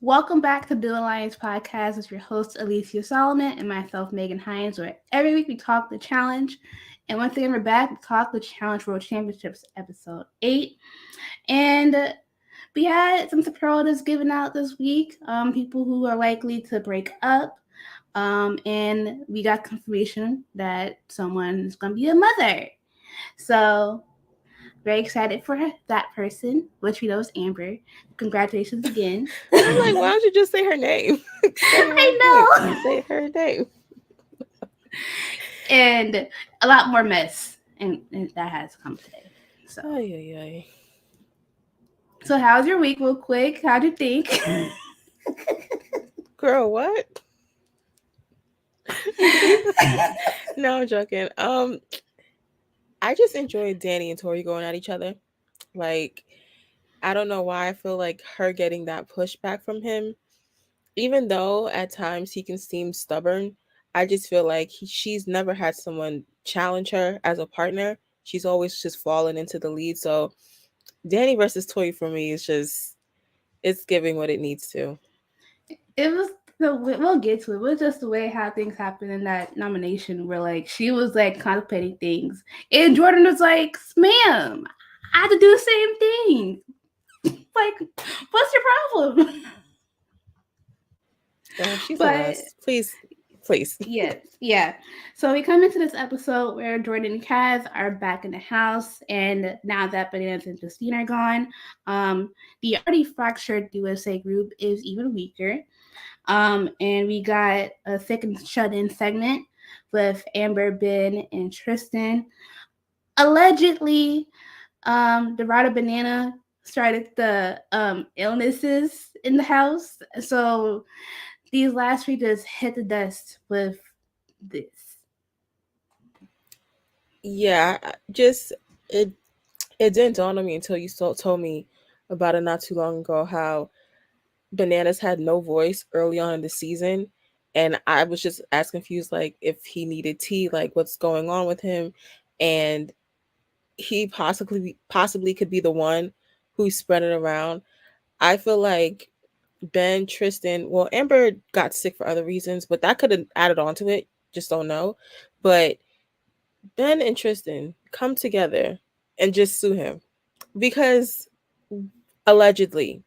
Welcome back to Duel podcast with your host Alicia Solomon and myself Megan Hines, where every week we talk the challenge. And once again, we're back to talk the Challenge World Championships episode 8. And we had some superlatives given out this week, people who are likely to break up. And we got confirmation that someone is going to be a mother. So very excited for that person, which we know is Amber. Congratulations again. I'm like, why don't you just say her name? Say her I name. know. Say her name. And a lot more mess, and that has come today. So, Ay, ay, ay. so how's your week, real quick? How'd you think? Girl, what? No, I'm joking. I just enjoyed Danny and Tori going at each other. Like, I don't know why I feel like her getting that pushback from him, even though at times he can seem stubborn. I just feel like she's never had someone challenge her as a partner. She's always just fallen into the lead. So Danny versus Tori for me is just it's giving what it needs to. It was we'll get to it. It was just the way how things happened in that nomination, where like she was like contemplating things, and Jordan was like, "Ma'am, I had to do the same thing. Like, what's your problem?" She's a But mess. Please, please. yes, yeah. So we come into this episode where Jordan and Kaz are back in the house, and now that Bananas and Justine are gone, the already fractured USA group is even weaker. And we got a second shut-in segment with Amber, Ben, and Tristan. Allegedly, the Rada Banana started the illnesses in the house, so these last three just hit the dust with this. Yeah, just it it didn't dawn on me until you told me about it not too long ago how Bananas had no voice early on in the season, and I was just as confused like if he needed tea, like what's going on with him, and he possibly could be the one who spread it around. I feel like Ben, Tristan, well, Amber got sick for other reasons, but that could have added on to it. Just don't know. But Ben and Tristan come together and just sue him because allegedly,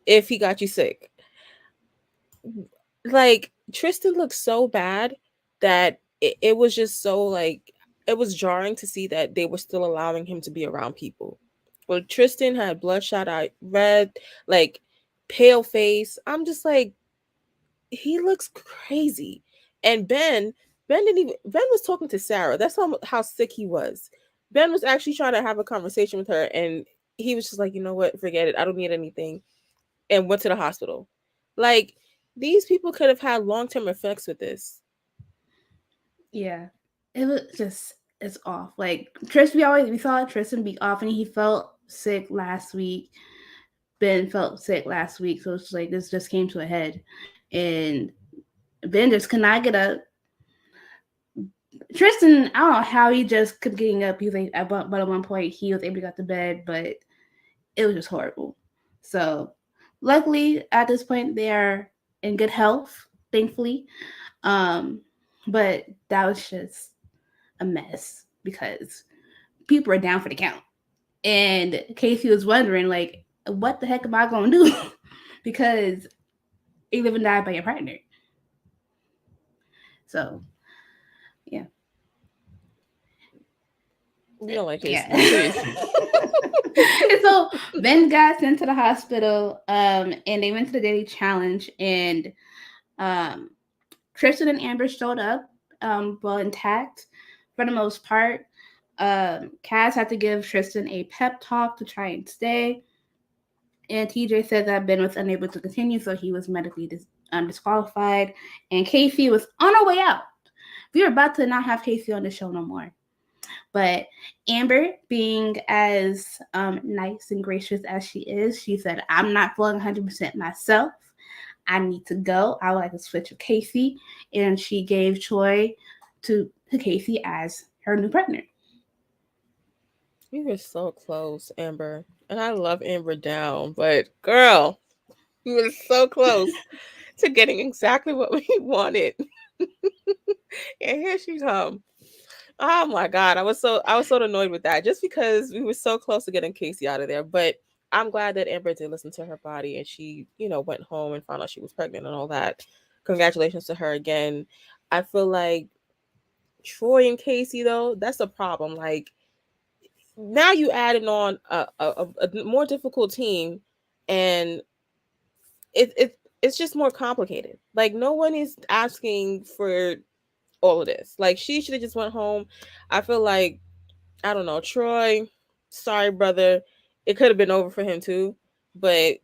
if he got you sick, like Tristan looked so bad that it was just so like it was jarring to see that they were still allowing him to be around people. Well, Tristan had bloodshot eye, red, like pale face. I'm just like, he looks crazy. And Ben was talking to Sarah. That's how sick he was. Ben was actually trying to have a conversation with her, and he was just like, you know what, forget it. I don't need anything, and went to the hospital. Like these people could have had long term effects with this. Yeah, it was just it's off. Like we saw Tristan be off, and he felt sick last week. Ben felt sick last week, so it's like this just came to a head, and Ben just could not get up. Tristan, I don't know how he just kept getting up. He was like, but at one point he was able to get to bed, but it was just horrible. So, luckily at this point they are in good health, thankfully. Um, but that was just a mess because people are down for the count, and Casey was wondering like, what the heck am I going to do? Because you live and die by your partner. So yeah, We don't like yeah. Casey, please. And so Ben got sent to the hospital, and they went to the daily challenge, and um, Tristan and Amber showed up, well intact for the most part. Kaz had to give Tristan a pep talk to try and stay, and TJ said that Ben was unable to continue, so he was medically disqualified, and Casey was on her way out. We were about to not have Casey on the show no more. But Amber, being as nice and gracious as she is, she said, I'm not feeling 100% myself. I need to go. I would like to switch with Casey. And she gave Troy to Casey as her new partner. We were so close, Amber. And I love Amber down, but girl. We were so close to getting exactly what we wanted. And here she come. Oh my god, I was so annoyed with that just because we were so close to getting Casey out of there. But I'm glad that Amber did listen to her body and she, went home and found out she was pregnant and all that. Congratulations to her again. I feel like Troy and Casey though, that's a problem. Like now you adding on a more difficult team, and it's just more complicated. Like no one is asking for all of this. Like she should have just went home. I feel like, I don't know, Troy, sorry brother, it could have been over for him too, but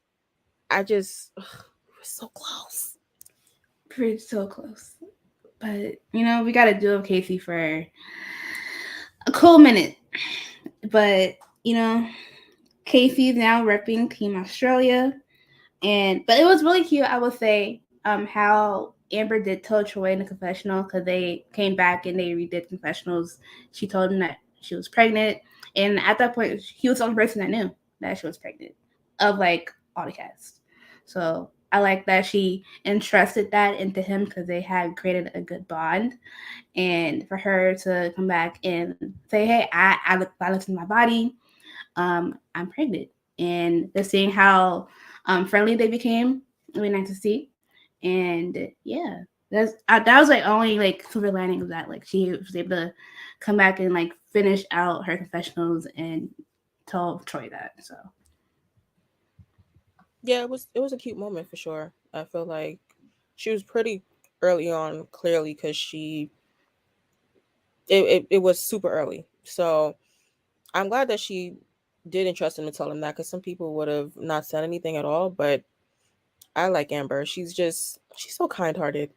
I just we were so close. Pretty so close. But we got to do Casey for a cool minute. But you know, Casey's now repping Team Australia, but it was really cute. I would say how Amber did tell Troy in the confessional, because they came back and they redid confessionals. She told him that she was pregnant, and at that point, he was the only person that knew that she was pregnant of like all the cast. So I like that she entrusted that into him because they had created a good bond, and for her to come back and say, "Hey, I looked in my body. I'm pregnant," and just seeing how friendly they became, really nice to see. And yeah, that was like only like silver lining of that. Like she was able to come back and like finish out her confessionals and tell Troy that. So Yeah, it was a cute moment for sure. I feel like she was pretty early on, clearly, because it was super early. So I'm glad that she did entrust him to tell him that, because some people would have not said anything at all. But I like Amber. She's so kind hearted.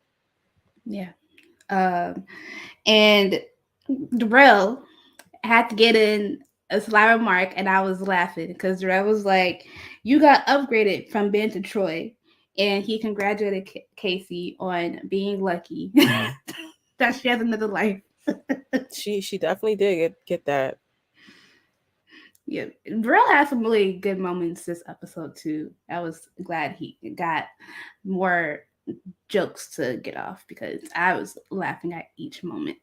yeah, and Darrell had to get in a sly remark, and I was laughing because Darrell was like, "You got upgraded from Ben to Troy," and he congratulated Casey on being lucky that she has another life. She definitely did get that. Yeah, Darrell had some really good moments this episode too. I was glad he got more jokes to get off because I was laughing at each moment.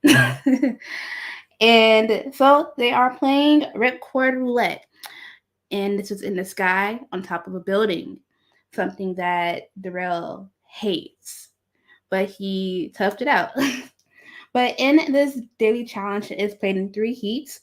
And so they are playing ripcord roulette, and this was in the sky on top of a building, something that Darrell hates, but he toughed it out. But in this daily challenge, it is played in 3 heats.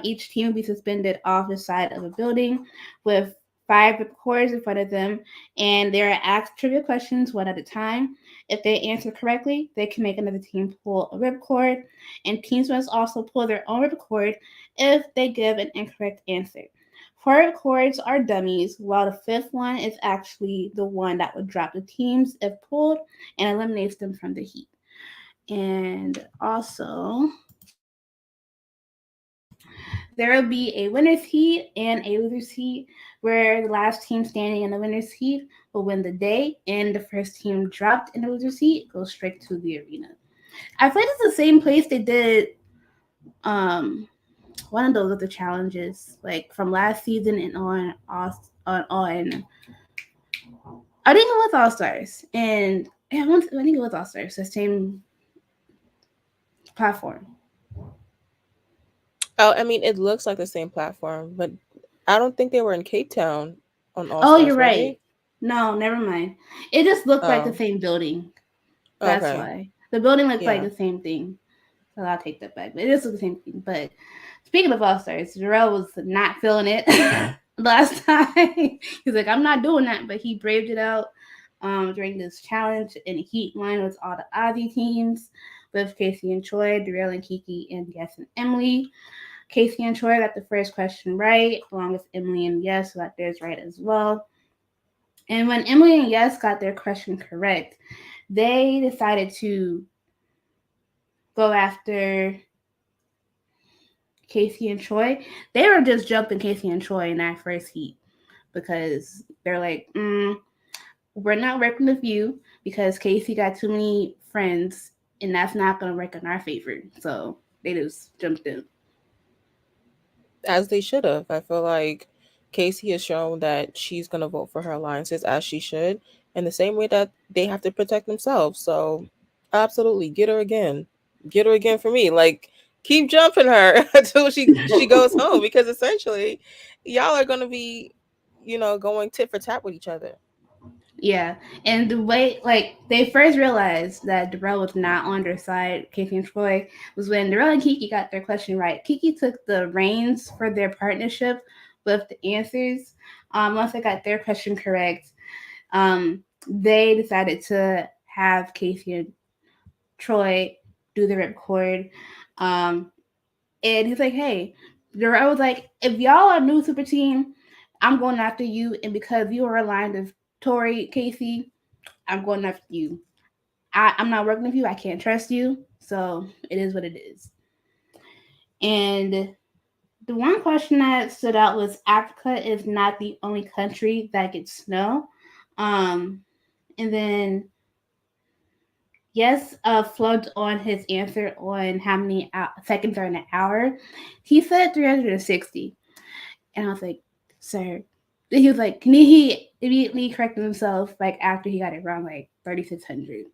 Each team will be suspended off the side of a building with 5 ripcords in front of them, and they are asked trivia questions one at a time. If they answer correctly, they can make another team pull a ripcord, and teams must also pull their own ripcord if they give an incorrect answer. 4 ripcords are dummies, while the fifth one is actually the one that would drop the teams if pulled and eliminates them from the heat. And also, there will be a winner's heat and a loser's heat, where the last team standing in the winner's heat will win the day, and the first team dropped in the loser's heat goes straight to the arena. I feel like it's the same place they did um one of those other challenges, like from last season and on. I think it was All Stars, and yeah, I think it was All Stars, the same platform. Oh, I mean, it looks like the same platform, but I don't think they were in Cape Town on All Oh, you're Stars, were right. they? No, never mind. It just looked like the Oh, same building. That's okay. why. The building looked like Yeah. the same thing. So I'll take that back. But it is the same thing. But speaking of All Stars, Jarrell was not feeling it last time. He's like, I'm not doing that. But he braved it out during this challenge in a heat line with all the Aussie teams with Casey and Troy, Darrell and Kiki, and Yes and Emily. Casey and Troy got the first question right, along with Emily and Yes, who got theirs right as well. And when Emily and Yes got their question correct, they decided to go after Casey and Troy. They were just jumping Casey and Troy in that first heat because they're like, we're not working with you because Casey got too many friends, and that's not going to work in our favor. So they just jumped in. As they should have. I feel like Casey has shown that she's going to vote for her alliances as she should, in the same way that they have to protect themselves. So, absolutely, get her again. Get her again for me. Like, keep jumping her until she goes home, because essentially, y'all are going to be, going tit for tat with each other. Yeah, and the way like they first realized that Darrell was not on their side, Kiki and Troy, was when Darrell and Kiki got their question right. Kiki took the reins for their partnership with the answers. Once they got their question correct, they decided to have Casey and Troy do the record. Um, and he's like, "Hey," Darrell was like, "If y'all are new super team, I'm going after you, and because you are aligned with Tori, Casey, I'm going after you. I'm not working with you. I can't trust you. So it is what it is." And the one question that stood out was Africa is not the only country that gets snow. Um, and then, yes, Flood on his answer on how many seconds are in an hour. He said 360. And I was like, sir. He was like, he immediately corrected himself, like, after he got it wrong, like 3,600.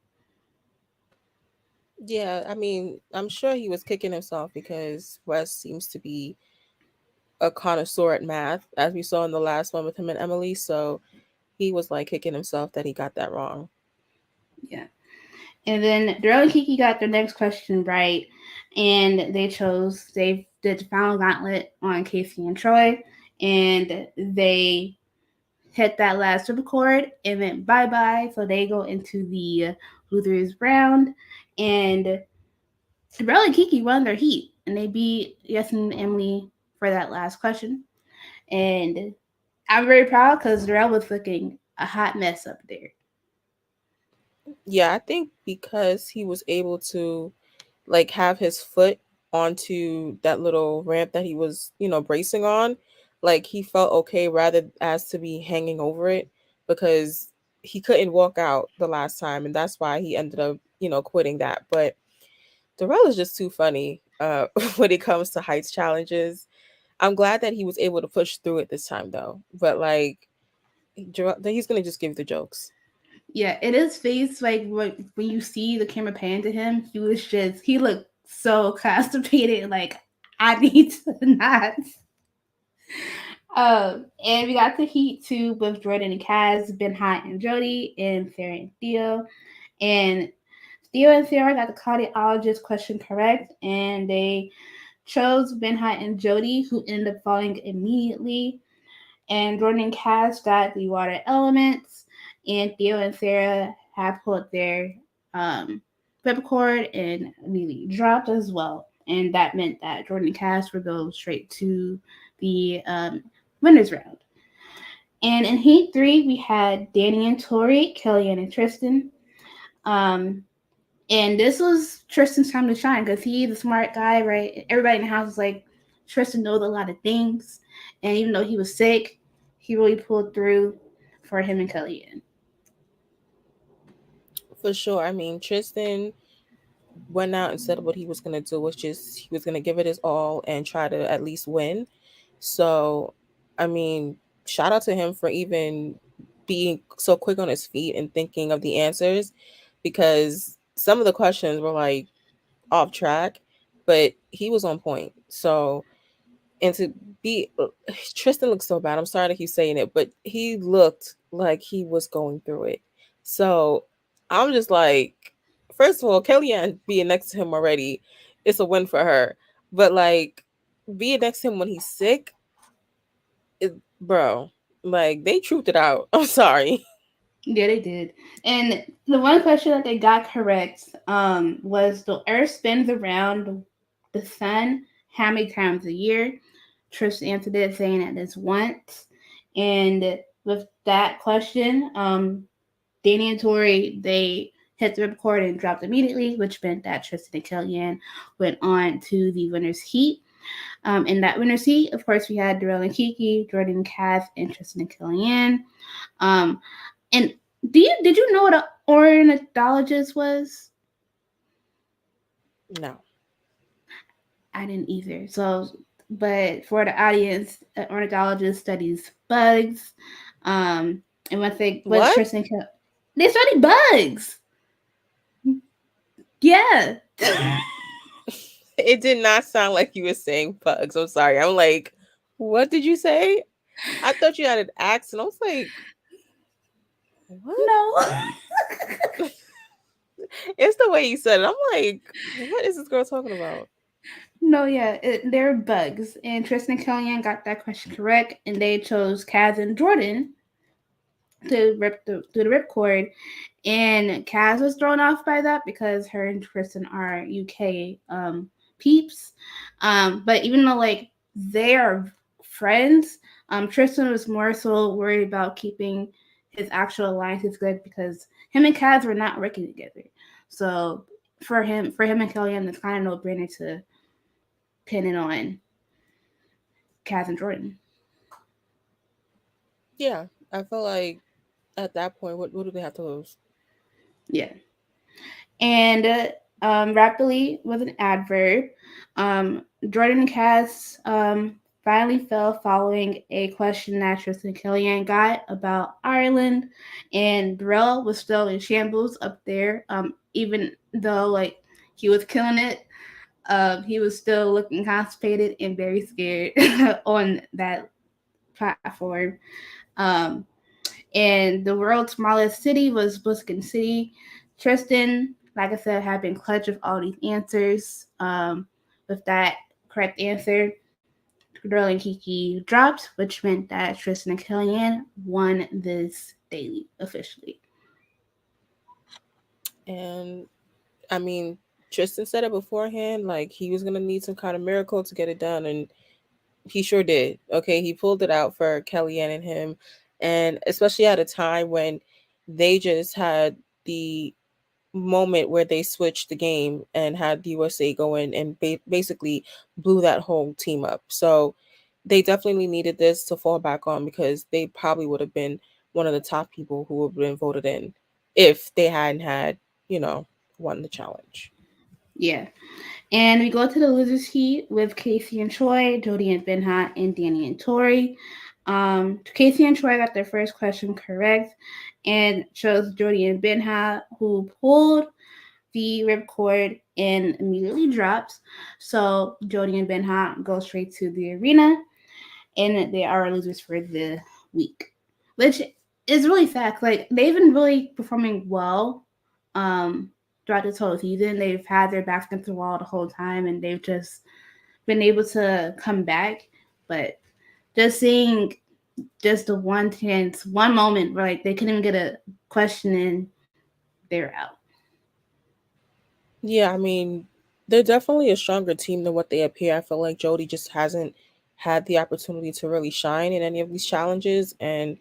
Yeah, I mean, I'm sure he was kicking himself because Wes seems to be a connoisseur at math, as we saw in the last one with him and Emily. So he was like kicking himself that he got that wrong. Yeah. And then Daryl and Kiki got their next question right, and they did the final gauntlet on Casey and Troy, and they hit that last ripcord and went bye bye. So they go into the losers round, and Daryl and Kiki won their heat, and they beat Yes and Emily for that last question. And I'm very proud because Darrell was looking a hot mess up there. Yeah, I think because he was able to like have his foot onto that little ramp that he was, bracing on, like he felt okay rather as to be hanging over it, because he couldn't walk out the last time, and that's why he ended up, quitting that. But Darrell is just too funny when it comes to heights challenges. I'm glad that he was able to push through it this time though. But like he's gonna just give the jokes. Yeah, in his face, like when you see the camera pan to him, he looked so constipated. Like, I need to not. And we got to Heat 2 with Jordan and Kaz, Ben Hot and Jody, and Sarah and Theo. And Theo and Sarah got the cardiologist question correct, and they chose Ben Hot and Jody, who ended up falling immediately. And Jordan and Kaz got the water elements, and Theo and Sarah have pulled their peppercord and immediately dropped as well. And that meant that Jordan and Kaz would go straight to the winners round. And in Heat 3, we had Danny and Tori, Kellyanne and Tristan. Um, and this was Tristan's time to shine because he's the smart guy, right? Everybody in the house was like, Tristan knows a lot of things. And even though he was sick, he really pulled through for him and Kellyanne. For sure. I mean, Tristan went out and said what he was gonna do was just he was gonna give it his all and try to at least win. So, I mean, shout out to him for even being so quick on his feet and thinking of the answers, because some of the questions were like off track, but he was on point. So, and to be Tristan looks so bad. I'm sorry to keep saying it, but he looked like he was going through it. So I'm just like, first of all, Kellyanne being next to him already, it's a win for her. But like being next to him when he's sick, bro, like they truthed it out. I'm sorry. Yeah, they did. And the one question that they got correct was the Earth spins around the sun how many times a year? Trish answered it saying that it's once. And with that question, Danny and Tori, they hit the record and dropped immediately, which meant that Tristan and Kellyanne went on to the winner's heat. In that winner's heat, of course, we had Darrell and Kiki, Jordan, Kath, and Tristan and Kellyanne. Um, and did you know what an ornithologist was? No. I didn't either. So but for the audience, an ornithologist studies bugs. And once What? Tristan they study bugs. Yeah. It did not sound like you were saying bugs. I'm sorry. I'm like, what did you say? I thought you had an accent. I was like, what? No. It's the way you said it. I'm like, what is this girl talking about? No, yeah, they're bugs. And Tristan and Kellyanne got that question correct, and they chose Kaz and Jordan to rip through the ripcord. And Kaz was thrown off by that because her and Tristan are UK peeps. But even though like they are friends, Tristan was more so worried about keeping his actual alliances good because him and Kaz were not working together. So for him and Kellyanne, it's kind of no brainer to pin it on Kaz and Jordan. Yeah, I feel like at that point, what do they have to lose? Yeah. And rapidly was an adverb. Jordan Cass finally fell following a question that Tristan Kellyanne got about Ireland, and Durrell was still in shambles up there. Even though like he was killing it, he was still looking constipated and very scared on that platform. Um, and the world's smallest city was Buskin City. Tristan, like I said, had been clutch with all these answers. With that correct answer, Girl and Kiki dropped, which meant that Tristan and Kellyanne won this daily officially. And I mean, Tristan said it beforehand, like he was gonna need some kind of miracle to get it done, and he sure did. Okay, he pulled it out for Kellyanne and him, and especially at a time when they just had the moment where they switched the game and had the USA go in and basically blew that whole team up. So they definitely needed this to fall back on because they probably would have been one of the top people who would have been voted in if they hadn't had, you know, won the challenge. Yeah. And we go to the losers heat with Casey and Troy, Jody and Benha, and Danny and Tori. Casey and Troy got their first question correct and chose Jody and Benha, who pulled the ripcord and immediately drops. So Jody and Benha go straight to the arena, and they are losers for the week, which is really sad. Like they've been really performing well um, throughout this whole season. They've had their backs against the wall the whole time, and they've just been able to come back. But just seeing just the one chance, one moment where like they couldn't even get a question in, they're out. Yeah, I mean, they're definitely a stronger team than what they appear. I feel like Jody just hasn't had the opportunity to really shine in any of these challenges, and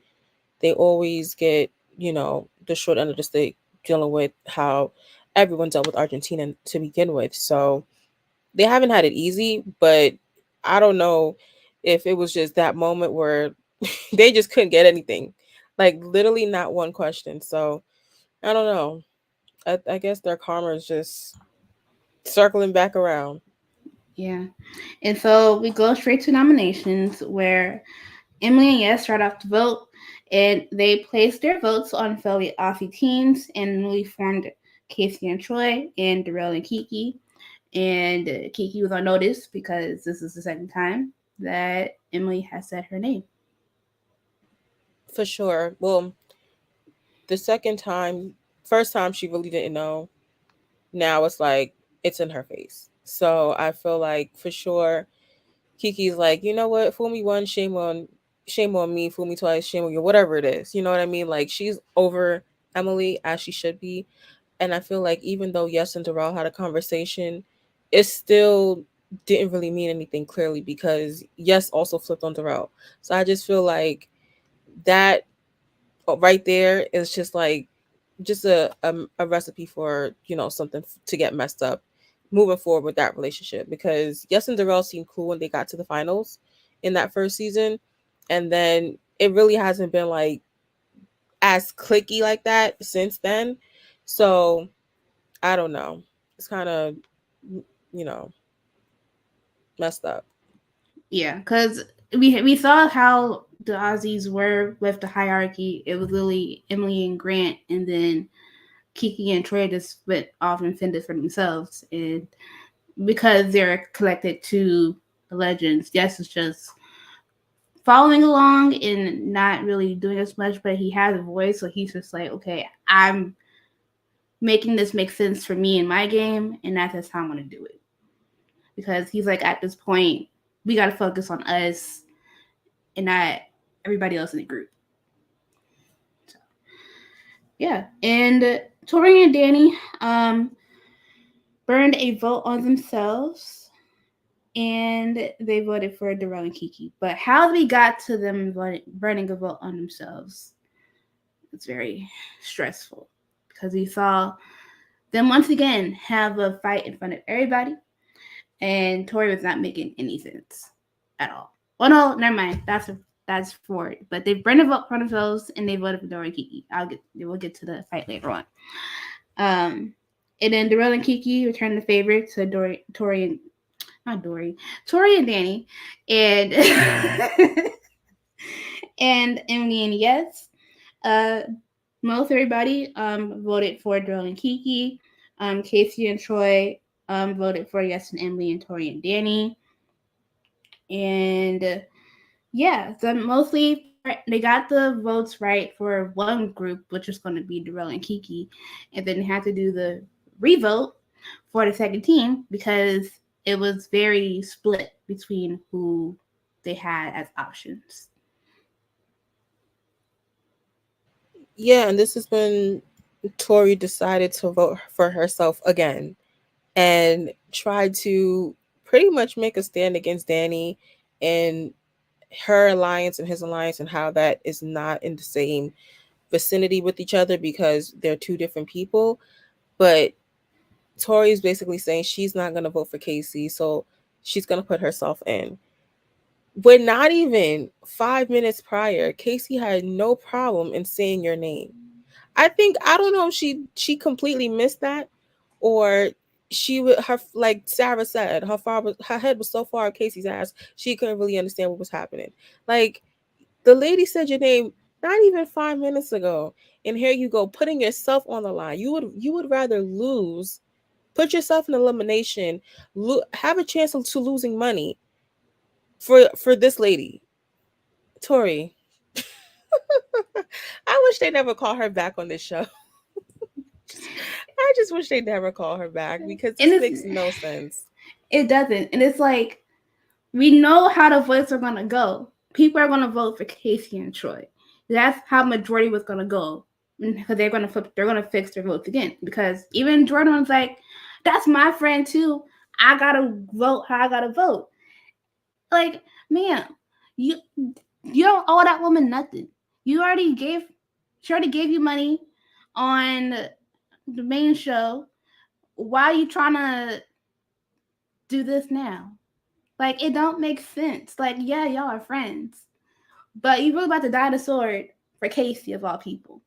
they always get, the short end of the stick dealing with how everyone dealt with Argentina to begin with. So they haven't had it easy, but I don't know if it was just that moment where they just couldn't get anything. Like literally not one question. So I don't know. I guess their karma is just circling back around. Yeah. And so we go straight to nominations where Emily and Yes start off to vote, and they placed their votes on fellow Aussie teams and newly formed Casey and Troy and Darrell and Kiki. And Kiki was on notice because this is the second time that Emily has said her name. For sure. Well, the second time, first time she really didn't know. Now it's like it's in her face. So I feel like for sure Kiki's like, you know what, fool me once, shame on me, fool me twice, shame on you, whatever it is. You know what I mean? Like she's over Emily as she should be. And I feel like even though Yes and Darrell had a conversation, it still didn't really mean anything clearly because Yes also flipped on Darrell. So I just feel like that right there is just like just a recipe for something to get messed up moving forward with that relationship because Yes and Darrell seemed cool when they got to the finals in that first season, and then it really hasn't been like as clicky like that since then. So I don't know. It's kind of you know messed up. Yeah, because we saw how the Aussies were with the hierarchy. It was Lily, Emily, and Grant, and then Kiki and Troy just went off and fended for themselves. And because they're collected to the legends, yes, it's just following along and not really doing as much, but he has a voice, so he's just like, okay, I'm making this make sense for me in my game, and that's just how I'm gonna do it. Because he's like, at this point, we gotta focus on us and not everybody else in the group. So, yeah, and Tori and Danny burned a vote on themselves, and they voted for Darrell and Kiki. But how we got to them burning a vote on themselves, it's very stressful because we saw them once again have a fight in front of everybody, and Tori was not making any sense at all. Well, no, never mind. That's for it. But they burned a vote for themselves, and they voted for Dora and Kiki. We'll get to the fight later on. Um, and then Darrell and Kiki returned the favor to Tori and not Dory, Tori and Danny, and and Emily and Yes. Uh, most everybody voted for Darrell and Kiki. Casey and Troy voted for Yes and Emily and Tori and Danny. And yeah, so mostly they got the votes right for one group, which is going to be Darrell and Kiki, and then they had to do the revote for the second team because it was very split between who they had as options. Yeah, and this is when Tori decided to vote for herself again and tried to pretty much make a stand against Danny and her alliance and his alliance, and how that is not in the same vicinity with each other because they're two different people. But Tori's basically saying she's not going to vote for Casey, so she's going to put herself in. When not even 5 minutes prior, Casey had no problem in saying your name. I don't know if she completely missed that, or she would her like Sarah said, her head was so far up Casey's ass she couldn't really understand what was happening. Like, the lady said your name not even 5 minutes ago, and here you go putting yourself on the line. You would rather lose, put yourself in elimination, have a chance to losing money for this lady, Tori. I wish they never call her back on this show. I just wish they never call her back because And this it's makes no sense. it doesn't. And it's like we know how the votes are gonna go. People are gonna vote for Casey and Troy. That's how majority was gonna go. Because they're gonna fix their votes again. Because even Jordan was like, that's my friend too. I gotta vote how I gotta vote. Like, man, you you don't owe that woman nothing. You already gave she already gave you money on the main show. Why are you trying to do this now? Like, it don't make sense. Like, yeah, y'all are friends, but you really about to die the sword for Casey of all people.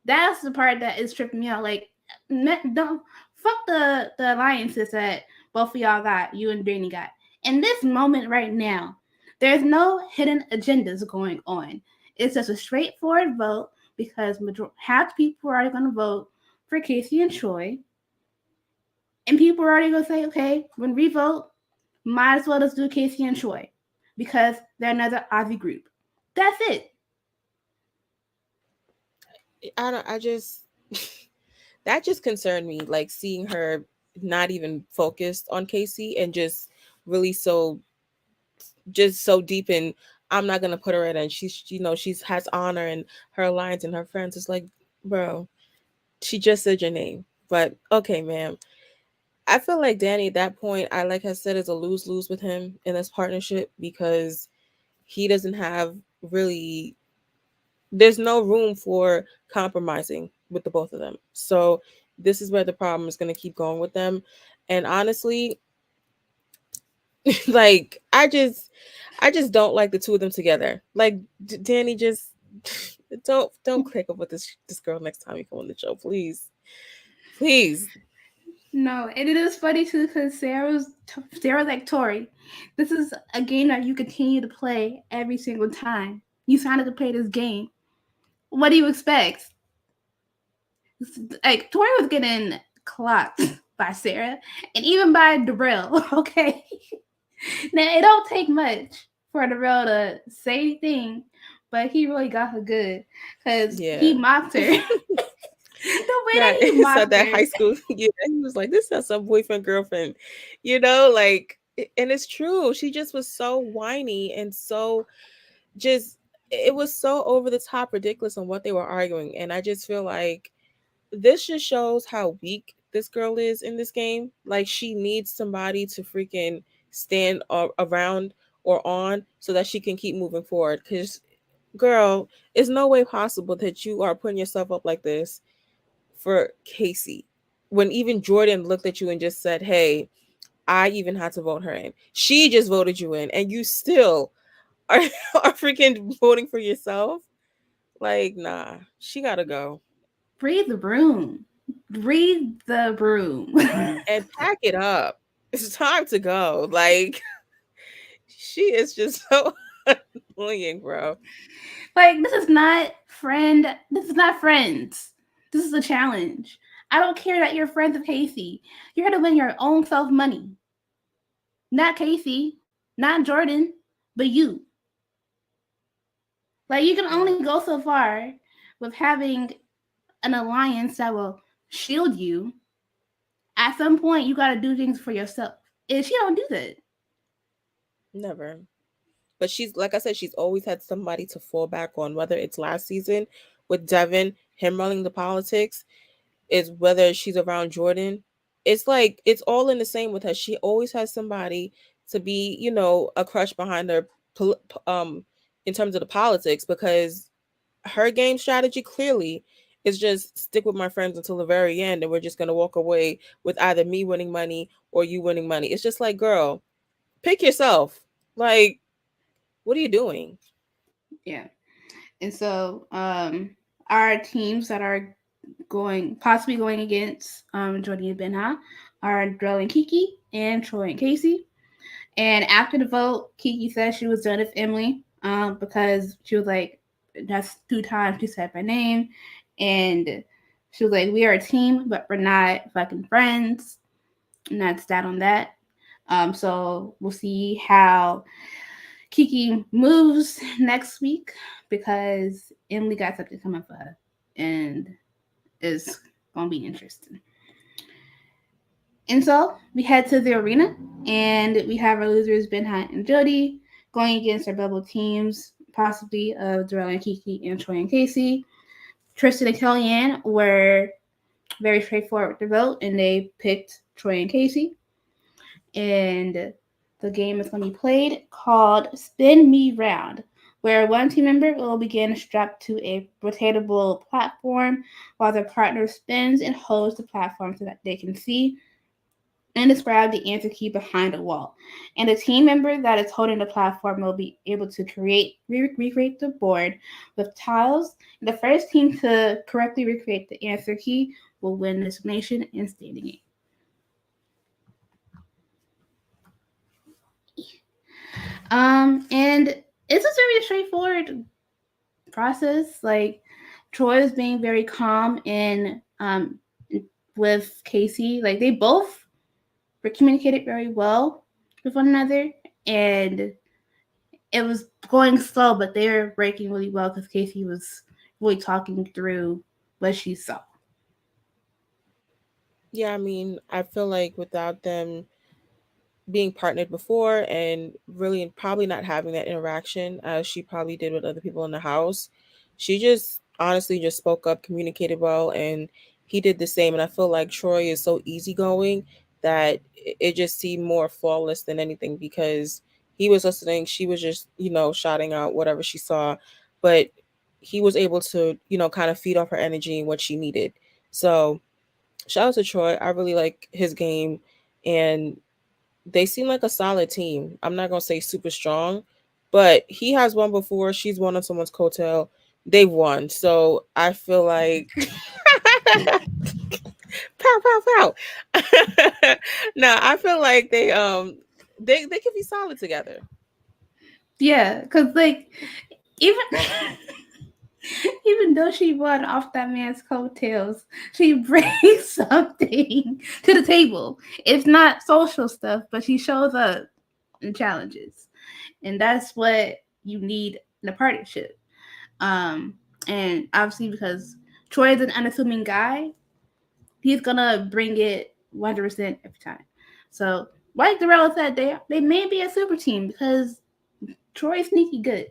That's the part that is tripping me out. Like, don't fuck the alliances that both of y'all got, you and Danny got. In this moment right now, there's no hidden agendas going on. It's just a straightforward vote because half the people are already going to vote for Casey and Troy, and people are already going to say, okay, when we vote, might as well just do Casey and Troy because they're another Aussie group. That's it. I don't. I just that just concerned me. Like, seeing her not even focused on Casey and just really so deep in, I'm not gonna put her in, and she's has honor and her alliance and her friends. It's like, bro, she just said your name. But okay, ma'am. I feel like Danny at that point, like I said, is a lose-lose with him in this partnership because he doesn't have really, there's no room for compromising with the both of them. So this is where the problem is going to keep going with them. And honestly, like I just don't like the two of them together. Like, Danny, just don't click up with this girl next time you come on the show, please. Please. No, and it is funny too because Sarah's like Tori. This is a game that you continue to play every single time you sign up to play this game. What do you expect? Like Tori was getting clocked by Sarah and even by Darrell. Okay, now it don't take much for Darrell to say anything, but he really got her good because he Yeah. mocked her. The way that That he it's at mocked that her. high school. Yeah, he was like, "This is some boyfriend girlfriend," like, and it's true. She just was so whiny and so just. It was so over the top, ridiculous on what they were arguing, and I just feel like this just shows how weak this girl is in this game. Like she needs somebody to freaking stand around or on so that she can keep moving forward. Because girl, it's no way possible that you are putting yourself up like this for Casey. When even Jordan looked at you and just said, "Hey, I even had to vote her in. She just voted you in, and you still are, are freaking voting for yourself." Like, nah, she gotta go Breathe the broom. Breathe the broom. and pack it up. It's time to go. Like, she is just so annoying, bro. Like this is not friend. This is not friends. This is a challenge. I don't care that you're friends with Casey. You're gonna win your own self money. Not Casey, not Jordan, but you. Like you can Yeah, only go so far with having an alliance that will shield you. At some point, you gotta do things for yourself. And she don't do that. never. But she's like I said, she's always had somebody to fall back on, whether it's last season with Devin, him running the politics, is whether she's around Jordan. It's like it's all in the same with her. She always has somebody to be, a crush behind her in terms of the politics because her game strategy clearly is just stick with my friends until the very end and we're just going to walk away with either me winning money or you winning money. It's just like, girl, pick yourself. Like, what are you doing? Yeah. And so, our teams that are possibly going against Jordan and Benha are Drell and Kiki and Troy and Casey. And after the vote, Kiki said she was done with Emily because she was like, that's 2 times she said my name. And she was like, we are a team, but we're not fucking friends. And that's that on that. So we'll see how Kiki moves next week because Emily got something coming for her. And it's going to be interesting. And so we head to the arena, and we have our losers, Ben Hunt and Jody, going against our bubble teams, possibly of Darrell and Kiki and Troy and Casey. Tristan and Kellyanne were very straightforward with the vote, and they picked Troy and Casey. And the game is going to be played called Spin Me Round, where one team member will begin strapped to a rotatable platform while their partner spins and holds the platform so that they can see and describe the answer key behind a wall. And the team member that is holding the platform will be able to recreate the board with tiles. And the first team to correctly recreate the answer key will win this nation and standing game. And it's a very straightforward process. Like Troy is being very calm and with Casey. Like they both were communicated very well with one another, and it was going slow, but they were breaking really well because Casey was really talking through what she saw. Yeah, I mean, I feel like without them being partnered before and really probably not having that interaction as she probably did with other people in the house, she just honestly just spoke up, communicated well, and he did the same. And I feel like Troy is so easygoing that it just seemed more flawless than anything because he was listening, she was just, shouting out whatever she saw, but he was able to, kind of feed off her energy and what she needed. So shout out to Troy. I really like his game, and they seem like a solid team. I'm not gonna say super strong, but he has won before. She's won on someone's coattail. They've won, so I feel like pow pow pow. No, I feel like they could be solid together. Yeah, because like even even though she won off that man's coattails, she brings something to the table. It's not social stuff, but she shows up in challenges, and that's what you need in a partnership. Um, and obviously because Troy is an unassuming guy, he's gonna bring it 100% every time. So, like Darrell said, they may be a super team because Troy's sneaky good.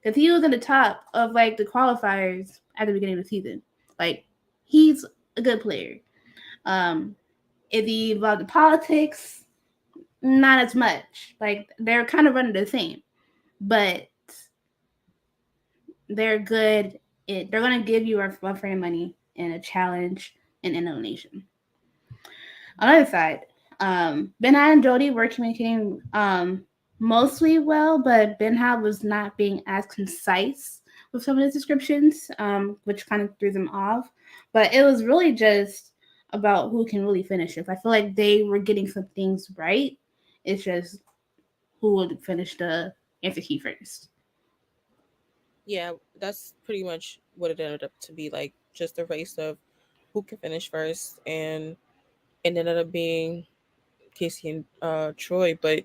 Because he was in the top of like the qualifiers at the beginning of the season. Like, he's a good player. Um, if he involved in politics, not as much. Like, they're kind of running the same, but they're good. They're gonna give you a frame of money and a challenge and an elimination. On the other side, Benha and Jody were communicating mostly well, but Benha was not being as concise with some of his descriptions, which kind of threw them off. But it was really just about who can really finish it. I feel like they were getting some things right. It's just who would finish the answer key first. Yeah, that's pretty much what it ended up to be like. Just a race of who can finish first, and it ended up being Casey and Troy. But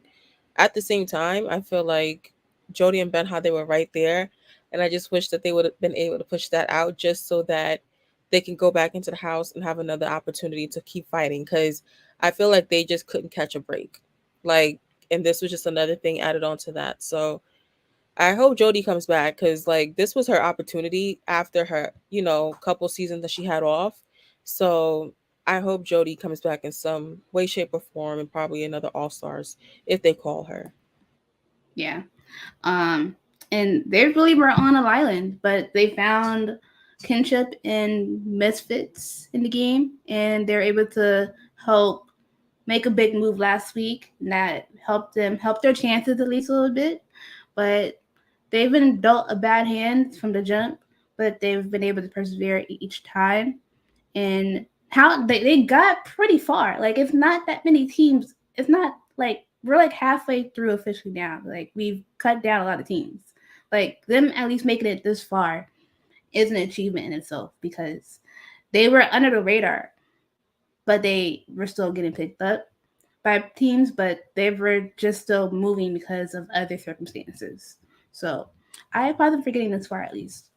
at the same time, I feel like Jody and Ben, how they were right there, and I just wish that they would have been able to push that out just so that they can go back into the house and have another opportunity to keep fighting. Because I feel like they just couldn't catch a break, like, and this was just another thing added on to that. So I hope Jody comes back because like this was her opportunity after her, couple seasons that she had off. So I hope Jody comes back in some way, shape, or form, and probably another All Stars if they call her. Yeah. Um, and they really were on an island, but they found kinship and misfits in the game, and they're able to help make a big move last week. And that helped them help their chances at least a little bit. But they've been dealt a bad hand from the jump, but they've been able to persevere each time. And how they got pretty far. Like it's not that many teams. It's not like we're like halfway through officially now. Like we've cut down a lot of teams. Like them at least making it this far is an achievement in itself because they were under the radar, but they were still getting picked up by teams, but they were just still moving because of other circumstances. So I applaud them for getting this far at least.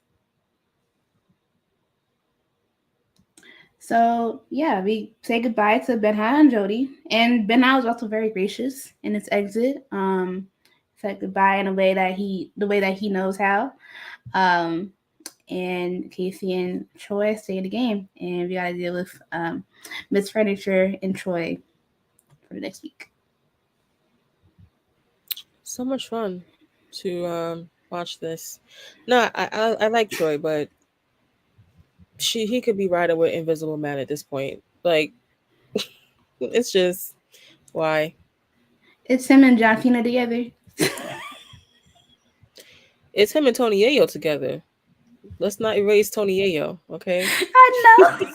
So yeah, we say goodbye to Benha and Jody, and Benha was also very gracious in his exit. Said goodbye in a way that the way that he knows how. Um, and Casey and Troy stay in the game, and we got to deal with Miss Furniture and Troy for the next week. So much fun to watch this. No, I like Troy, but he could be riding with Invisible Man at this point. Like it's just why It's him and John Cena together. it's him and Tony Yayo together. Let's not erase Tony Yayo, okay? I know.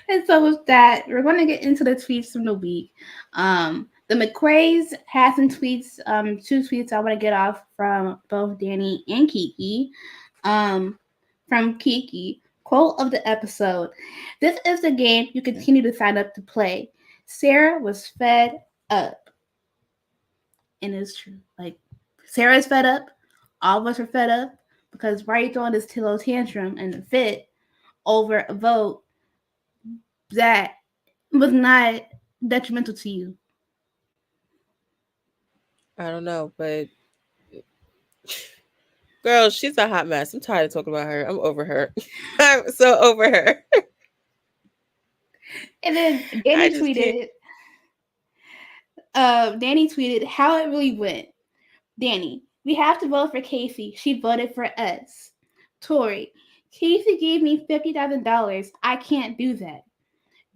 And so with that, we're going to get into the tweets from the week. The McQuays had some tweets, two tweets I want to get off from both Danny and Kiki. From Kiki, quote of the episode: "This is the game you continue to sign up to play. Sarah was fed up." And it's true. Like, Sarah's fed up. All of us are fed up because why are you throwing this little tantrum and a fit over a vote that was not detrimental to you? I don't know, but girl, she's a hot mess. I'm tired of talking about her. I'm over her. I'm so over her. And then I just can't. Danny tweeted how it really went. Danny, we have to vote for Casey. She voted for us. Tori, Casey gave me $50,000. I can't do that.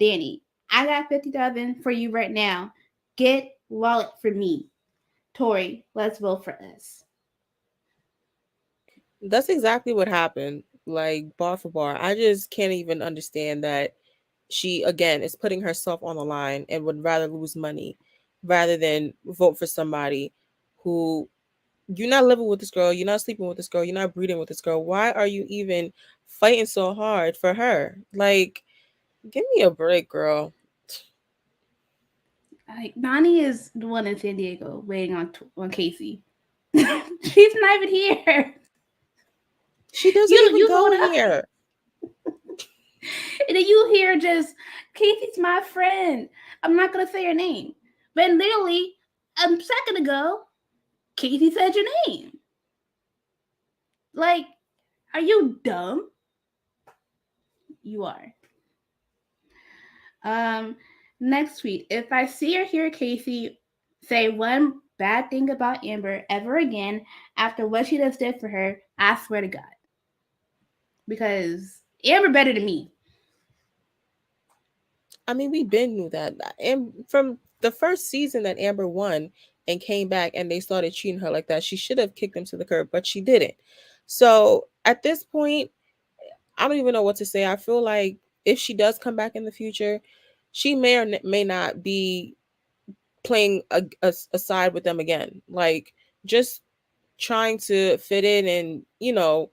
Danny, I got 50,000 for you right now. Get wallet for me. Tori, let's vote for us. That's exactly what happened. like bar for bar. I just can't even understand that she again is putting herself on the line and would rather lose money rather than vote for somebody who you're not living with this girl, you're not sleeping with this girl, you're not breeding with this girl. Why are you even fighting so hard for her? Like, give me a break, girl. Like Nani is the one in San Diego waiting on Casey. She's not even here. She doesn't You even you go hold up, here. and then you hear just Casey's my friend. I'm not gonna say her name, but literally a second ago, Casey said your name. Like, are you dumb? You are. Um, Next tweet. If I see or hear Casey say one bad thing about Amber ever again after what she just did for her, I swear to God. Because Amber better than me. I mean, we been knew that. And from the first season that Amber won and came back and they started treating her like that, she should have kicked them to the curb, but she didn't. So at this point, I don't even know what to say. I feel like if she does come back in the future, she may or may not be playing a side with them again. Like, just trying to fit in and,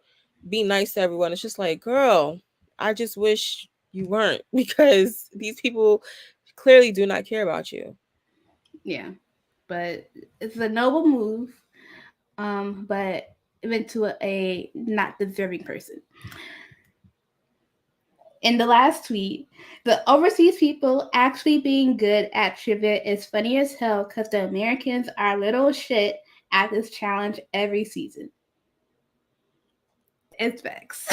be nice to everyone. It's just like, girl, I just wish you weren't because these people clearly do not care about you. Yeah. But it's a noble move. But even to a not deserving person. In the last tweet, the overseas people actually being good at trivia is funny as hell because the Americans are little shit at this challenge every season. It's facts.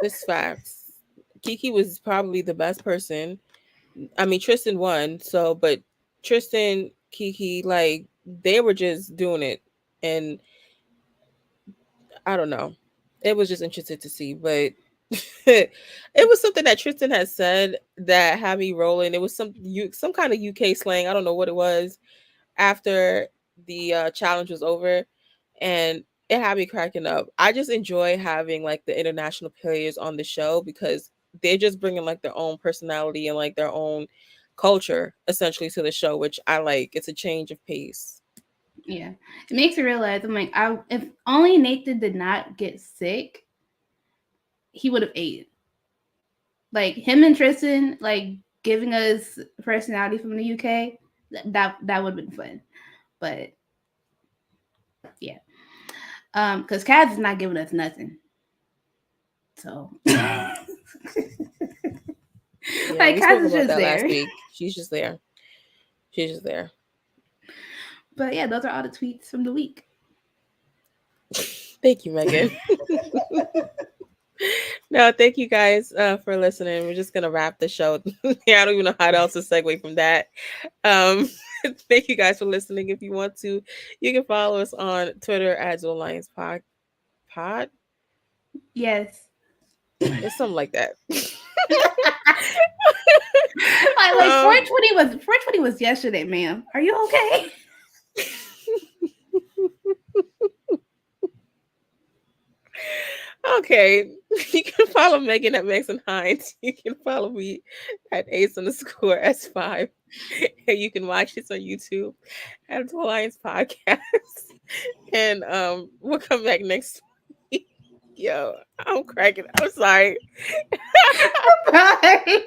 It's facts. Kiki was probably the best person. I mean, Tristan won, so but Tristan, Kiki, like they were just doing it, and I don't know. It was just interesting to see, but it was something that Tristan had said that had me rolling. It was some kind of UK slang. I don't know what it was after the challenge was over, and it had me cracking up. I just enjoy having like the international players on the show because they're just bringing like their own personality and like their own culture essentially to the show, which I like. It's a change of pace. Yeah, it makes me realize I'm like, if only Nathan did not get sick, he would have ate. Like him and Tristan, like giving us personality from the UK, that would have been fun. But yeah, because Kaz is not giving us nothing. So Yeah, like we Kaz spoke is about just that last there. week. She's just there. She's just there. But yeah, those are all the tweets from the week. Thank you, Megan. No, thank you guys for listening. We're just gonna wrap the show. Yeah, I don't even know how else to segue from that. Um, thank you guys for listening. If you want to, you can follow us on Twitter at Duel Lions Pod. Yes. It's something like that. Like um, 420 was yesterday, ma'am. Are you okay? okay. You can follow Megan at Megan Hines. You can follow me at ace_s5. And you can watch this on YouTube at Duel Lions Podcast. And we'll come back next week. Yo, I'm cracking. I'm sorry. Bye.